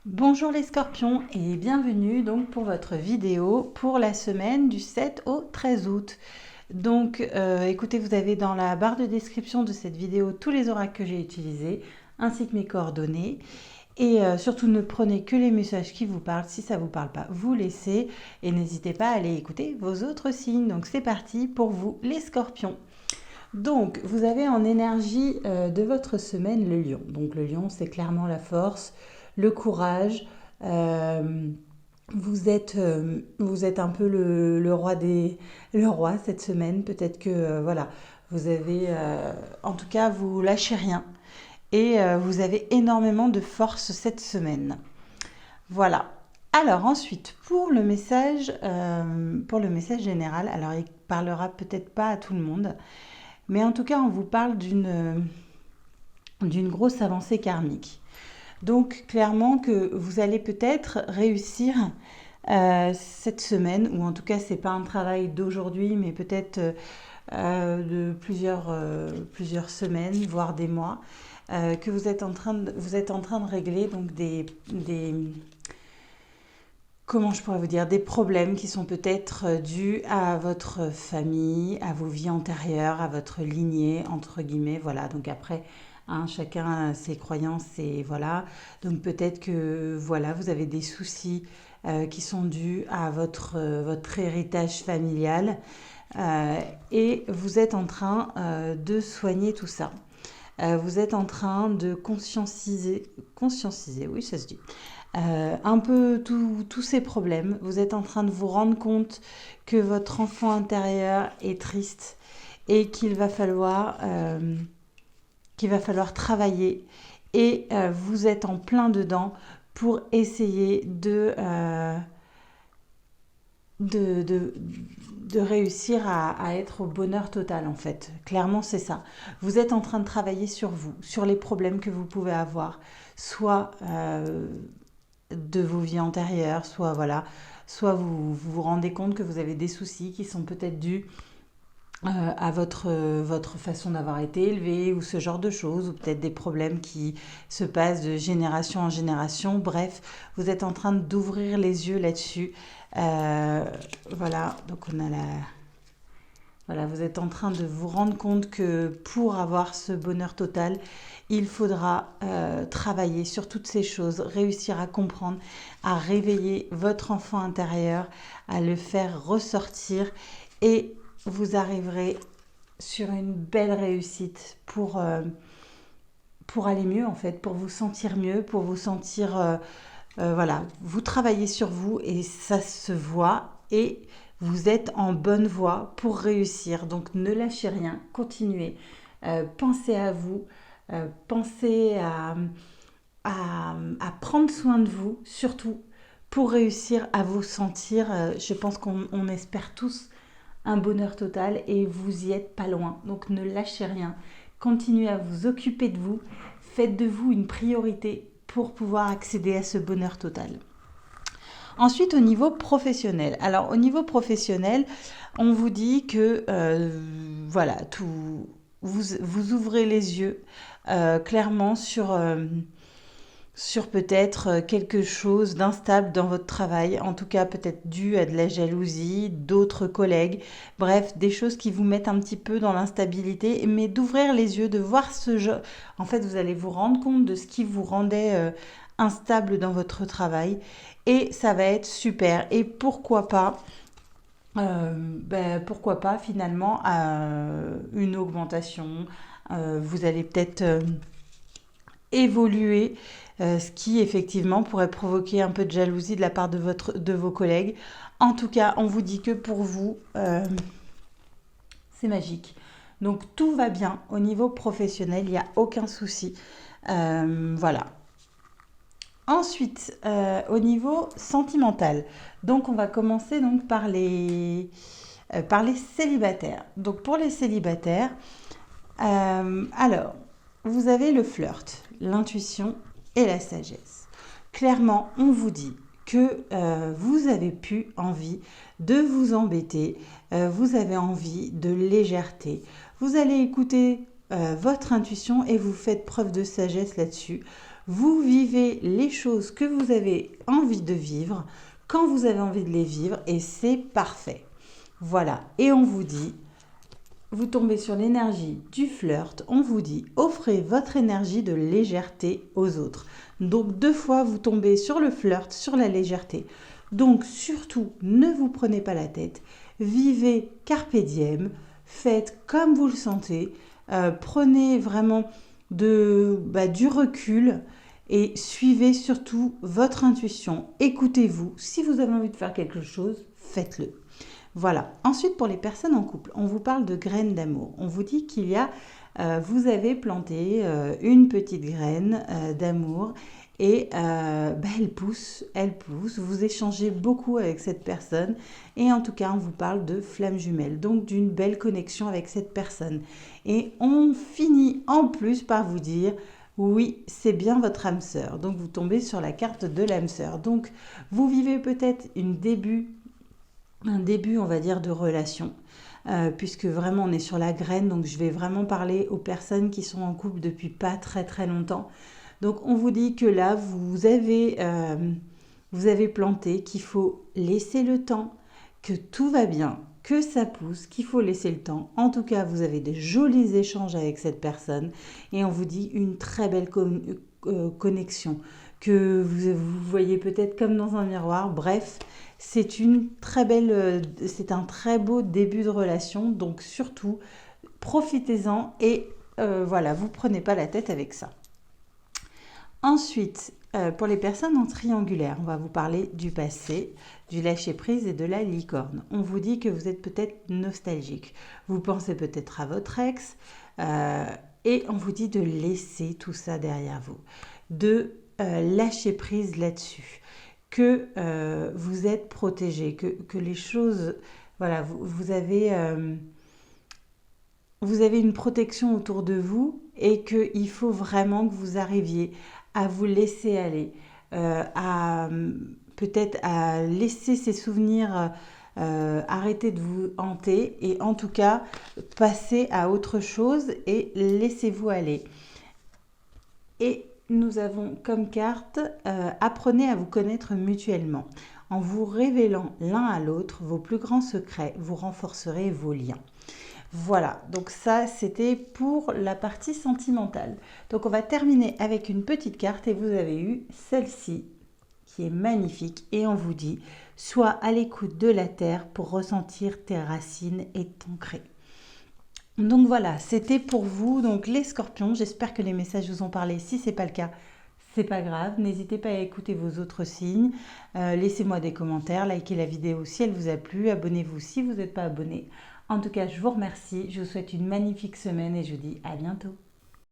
Bonjour les scorpions et bienvenue donc pour votre vidéo pour la semaine du 7 au 13 août. Donc écoutez, vous avez dans la barre de description de cette vidéo tous les oracles que j'ai utilisés ainsi que mes coordonnées. Et surtout ne prenez que les messages qui vous parlent. Si ça ne vous parle pas, vous laissez et n'hésitez pas à aller écouter vos autres signes. Donc c'est parti pour vous les scorpions. Donc vous avez en énergie de votre semaine le lion. Donc le lion, c'est clairement la force, le courage. euh, vous êtes un peu le roi cette semaine. Peut-être que voilà, vous avez, en tout cas, vous lâchez rien et vous avez énormément de force cette semaine. Voilà. Alors ensuite, pour le message général, alors il parlera peut-être pas à tout le monde, mais en tout cas, on vous parle d'une grosse avancée karmique. Donc clairement que vous allez peut-être réussir cette semaine, ou en tout cas c'est pas un travail d'aujourd'hui, mais peut-être de plusieurs semaines, voire des mois, que vous êtes en train de régler donc comment je pourrais vous dire, des problèmes qui sont peut-être dus à votre famille, à vos vies antérieures, à votre lignée, entre guillemets, voilà. Donc après, hein, chacun a ses croyances et voilà. Donc peut-être que, voilà, vous avez des soucis qui sont dus à votre héritage familial et vous êtes en train de soigner tout ça. Vous êtes en train de conscientiser, oui, ça se dit, un peu tous ces problèmes. Vous êtes en train de vous rendre compte que votre enfant intérieur est triste et qu'il va falloir travailler. Et vous êtes en plein dedans pour essayer de réussir à être au bonheur total en fait. Clairement c'est ça. Vous êtes en train de travailler sur vous, sur les problèmes que vous pouvez avoir, soit de vos vies antérieures, soit voilà, soit vous rendez compte que vous avez des soucis qui sont peut-être dus à votre façon d'avoir été élevé ou ce genre de choses, ou peut-être des problèmes qui se passent de génération en génération. Bref, vous êtes en train d'ouvrir les yeux là-dessus. Euh, voilà, donc voilà, vous êtes en train de vous rendre compte que pour avoir ce bonheur total, il faudra travailler sur toutes ces choses, réussir à comprendre, à réveiller votre enfant intérieur, à le faire ressortir et vous arriverez sur une belle réussite pour aller mieux en fait, pour vous sentir mieux, pour vous sentir... voilà, vous travaillez sur vous et ça se voit et vous êtes en bonne voie pour réussir. Donc ne lâchez rien, continuez. Pensez à vous, pensez à prendre soin de vous, surtout pour réussir à vous sentir. Je pense qu'on espère tous un bonheur total et vous y êtes pas loin. Donc ne lâchez rien. Continuez à vous occuper de vous. Faites de vous une priorité pour pouvoir accéder à ce bonheur total. Ensuite, au niveau professionnel. Alors, au niveau professionnel, on vous dit que, voilà, vous ouvrez les yeux clairement sur peut-être quelque chose d'instable dans votre travail, en tout cas peut-être dû à de la jalousie, d'autres collègues, bref, des choses qui vous mettent un petit peu dans l'instabilité, mais d'ouvrir les yeux, de voir ce jeu. En fait, vous allez vous rendre compte de ce qui vous rendait instable dans votre travail, et ça va être super. Et pourquoi pas finalement une augmentation. Vous allez peut-être évoluer, ce qui effectivement pourrait provoquer un peu de jalousie de la part de vos collègues. En tout cas, on vous dit que pour vous, c'est magique. Donc tout va bien au niveau professionnel, il n'y a aucun souci. Voilà. Ensuite, au niveau sentimental, donc on va commencer donc par les célibataires. Donc pour les célibataires, alors, vous avez le flirt, l'intuition et la sagesse. Clairement, on vous dit que vous avez plus envie de vous embêter, vous avez envie de légèreté. Vous allez écouter votre intuition et vous faites preuve de sagesse là-dessus. Vous vivez les choses que vous avez envie de vivre, quand vous avez envie de les vivre, et c'est parfait. Voilà, et on vous dit, vous tombez sur l'énergie du flirt, on vous dit, offrez votre énergie de légèreté aux autres. Donc 2 fois, vous tombez sur le flirt, sur la légèreté. Donc surtout, ne vous prenez pas la tête, vivez carpe diem, faites comme vous le sentez, prenez vraiment du recul et suivez surtout votre intuition. Écoutez-vous, si vous avez envie de faire quelque chose, faites-le. Voilà. Ensuite, pour les personnes en couple, on vous parle de graines d'amour. On vous dit qu'il y a, vous avez planté une petite graine d'amour et elle pousse, vous échangez beaucoup avec cette personne et en tout cas, on vous parle de flamme jumelle, donc d'une belle connexion avec cette personne. Et on finit en plus par vous dire, oui, c'est bien votre âme sœur. Donc, vous tombez sur la carte de l'âme sœur. Donc, vous vivez peut-être un début, on va dire, de relation, puisque vraiment on est sur la graine, donc je vais vraiment parler aux personnes qui sont en couple depuis pas très très longtemps. Donc on vous dit que là, vous avez planté, qu'il faut laisser le temps, que tout va bien, que ça pousse, qu'il faut laisser le temps. En tout cas, vous avez des jolis échanges avec cette personne et on vous dit une très belle connexion que vous voyez peut-être comme dans un miroir. Bref, c'est un très beau début de relation, donc surtout profitez-en et voilà, vous prenez pas la tête avec ça. Ensuite, pour les personnes en triangulaire, on va vous parler du passé, du lâcher-prise et de la licorne. On vous dit que vous êtes peut-être nostalgique. Vous pensez peut-être à votre ex et on vous dit de laisser tout ça derrière vous, de lâcher prise là-dessus, que vous êtes protégé, que les choses, voilà, vous avez une protection autour de vous et qu'il faut vraiment que vous arriviez à vous laisser aller, peut-être à laisser ces souvenirs arrêter de vous hanter et en tout cas passer à autre chose et laissez-vous aller. Et nous avons comme carte apprenez à vous connaître mutuellement. En vous révélant l'un à l'autre vos plus grands secrets, vous renforcerez vos liens. Voilà, donc ça c'était pour la partie sentimentale. Donc on va terminer avec une petite carte et vous avez eu celle-ci qui est magnifique et on vous dit sois à l'écoute de la terre pour ressentir tes racines et t'ancrer. Donc voilà, c'était pour vous, donc les scorpions. J'espère que les messages vous ont parlé. Si ce n'est pas le cas, c'est pas grave. N'hésitez pas à écouter vos autres signes. Laissez-moi des commentaires, likez la vidéo si elle vous a plu, abonnez-vous si vous n'êtes pas abonné. En tout cas, je vous remercie, je vous souhaite une magnifique semaine et je vous dis à bientôt.